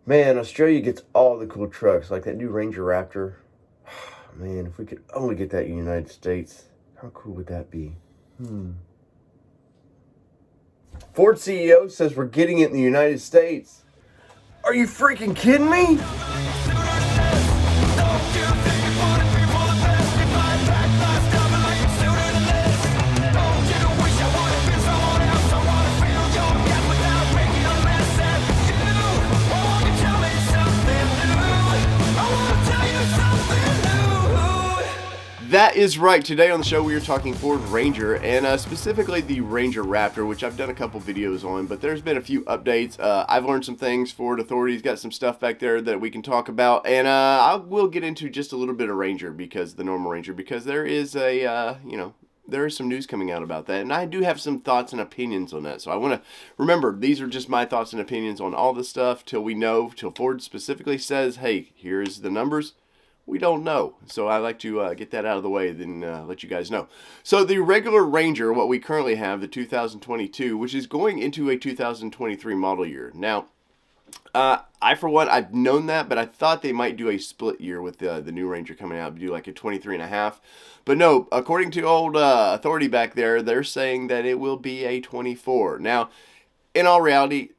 Man, Australia gets all the cool trucks, like that new Ranger Raptor. Man, if we could only get that in the United States, how cool would that be? Ford CEO says we're getting it in the United States. Are you freaking kidding me? That is right. Today on the show, we are talking Ford Ranger, and specifically the Ranger Raptor, which I've done a couple videos on, but there's been a few updates. I've learned some things. Ford authorities got some stuff back there that we can talk about, and I will get into just a little bit of Ranger, because the normal Ranger, because there is there is some news coming out about that, and I do have some thoughts and opinions on that. So I want to remember, these are just my thoughts and opinions on all this stuff till Ford specifically says, hey, here's the numbers. We don't know. So I like to get that out of the way, then let you guys know. So the regular Ranger, what we currently have, the 2022, which is going into a 2023 model year. Now, for one, I've known that, but I thought they might do a split year with the new Ranger coming out, do like a 23 and a half. But no, according to old authority back there, they're saying that it will be a 24. Now, in all reality,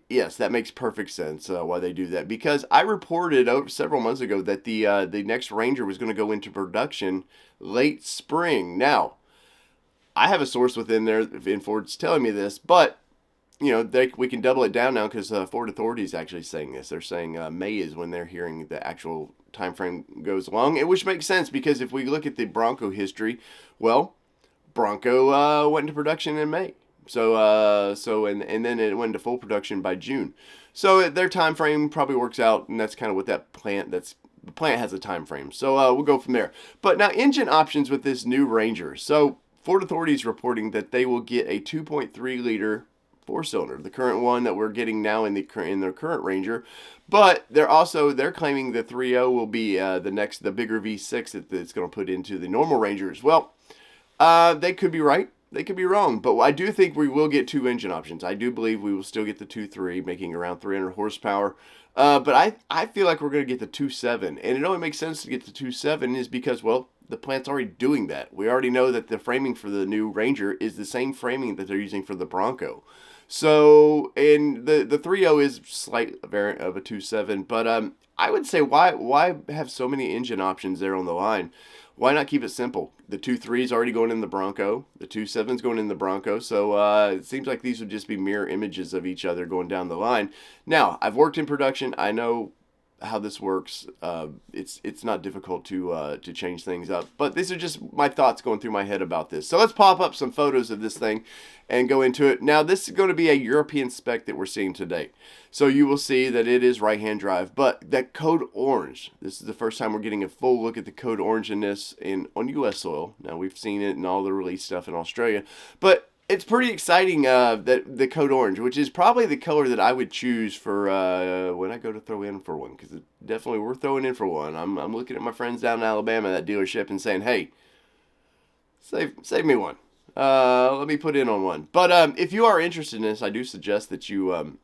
yes, that makes perfect sense why they do that. Because I reported several months ago that the next Ranger was going to go into production late spring. Now, I have a source within there in Ford's telling me this, but we can double it down now, because Ford Authority is actually saying this. They're saying May is when they're hearing the actual time frame goes along, which makes sense, because if we look at the Bronco history, well, Bronco went into production in May. And then it went into full production by June. So their time frame probably works out, and that's kind of what the plant has a time frame. So we'll go from there. But now, engine options with this new Ranger. So Ford Authority is reporting that they will get a 2.3 liter four-cylinder, the current one that we're getting now in their current Ranger. But they're claiming the 3.0 will be the bigger V6 that's going to put into the normal Rangers. Well, they could be right. They could be wrong, but I do think we will get two engine options. I do believe we will still get the 2.3, making around 300 horsepower. But I feel like we're going to get the 2.7, and it only makes sense to get the 2.7 is because, well, the plant's already doing that. We already know that the framing for the new Ranger is the same framing that they're using for the Bronco. So, and the 3.0 is slight variant of a 2.7, but I would say why have so many engine options there on the line? Why not keep it simple? The 2.3 is already going in the Bronco. The 2.7 is going in the Bronco. So it seems like these would just be mirror images of each other going down the line. Now, I've worked in production. I know how this works. It's not difficult to change things up. But these are just my thoughts going through my head about this. So let's pop up some photos of this thing and go into it. Now, this is going to be a European spec that we're seeing today. So you will see that it is right-hand drive. But that code orange, this is the first time we're getting a full look at the code orange in this on U.S. soil. Now, we've seen it in all the release stuff in Australia. But it's pretty exciting that the code orange, which is probably the color that I would choose for when I go to throw in for one, because definitely we're throwing in for one. I'm looking at my friends down in Alabama, that dealership, and saying, hey, save me one. Let me put in on one. But if you are interested in this, I do suggest that you,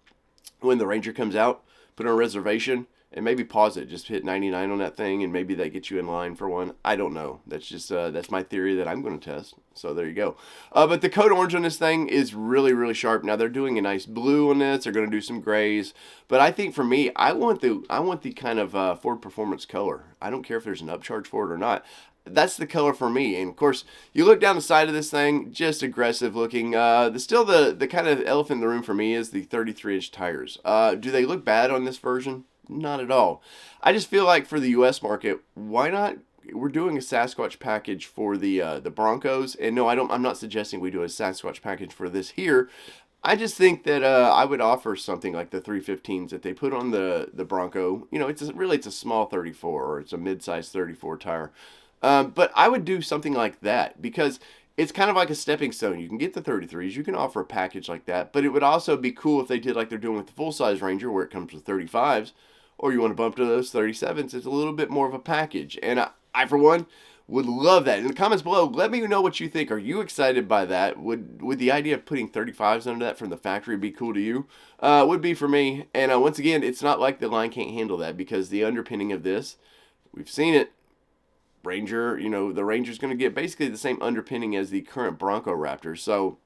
when the Ranger comes out, put on a reservation and maybe pause it. Just hit 99 on that thing, and maybe that gets you in line for one. I don't know. That's just that's my theory that I'm going to test. So there you go. But the code orange on this thing is really, really sharp. Now they're doing a nice blue on this. They're going to do some grays. But I think for me, I want the kind of Ford Performance color. I don't care if there's an upcharge for it or not. That's the color for me. And of course, you look down the side of this thing, just aggressive looking. The kind of elephant in the room for me is the 33-inch tires. Do they look bad on this version? Not at all. I just feel like for the U.S. market, why not? We're doing a Sasquatch package for the Broncos, and no, I'm not suggesting we do a Sasquatch package for this here. I just think that I would offer something like the 315s that they put on the Bronco. It's a small 34, or it's a mid-size 34 tire. But I would do something like that, because it's kind of like a stepping stone. You can get the 33s, you can offer a package like that, but it would also be cool if they did like they're doing with the full-size Ranger, where it comes with 35s, or you want to bump to those 37s. It's a little bit more of a package. And I for one, Would love that. In the comments below, let me know what you think. Are you excited by that? Would the idea of putting 35s under that from the factory be cool to you? Would be for me. And once again, it's not like the line can't handle that, because the underpinning of this, we've seen it. Ranger, the Ranger's going to get basically the same underpinning as the current Bronco Raptor. So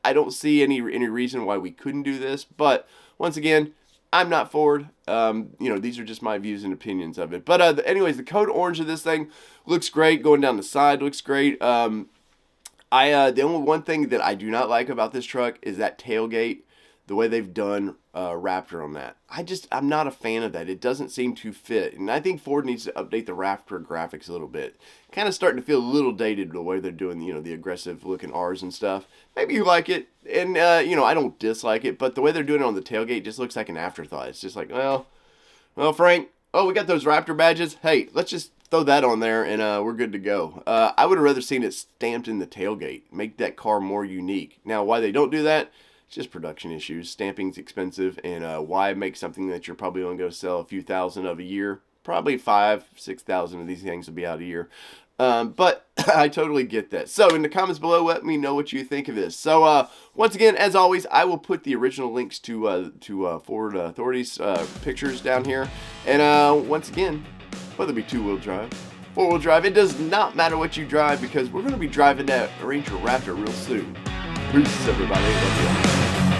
I don't see any reason why we couldn't do this. But once again, I'm not Ford. These are just my views and opinions of it. But anyways, the code orange of this thing looks great. Going down the side looks great. The only one thing that I do not like about this truck is that tailgate, the way they've done Raptor on that. I'm not a fan of that. It doesn't seem to fit. And I think Ford needs to update the Raptor graphics a little bit. Kind of starting to feel a little dated the way they're doing, the aggressive looking R's and stuff. Maybe you like it. And, I don't dislike it. But the way they're doing it on the tailgate just looks like an afterthought. It's just like, well, Frank, we got those Raptor badges. Hey, let's just throw that on there and we're good to go. I would have rather seen it stamped in the tailgate. Make that car more unique. Now, why they don't do that? Just production issues. Stamping's expensive, and why make something that you're probably only going to sell a few thousand of a year? Probably 5,000-6,000 of these things will be out a year. But I totally get that. So in the comments below, let me know what you think of this. So once again, as always, I will put the original links to Ford Authorities pictures down here. And once again, whether it be two-wheel drive, four-wheel drive, it does not matter what you drive, because we're going to be driving that Ranger Raptor real soon. Peace, everybody. Love you.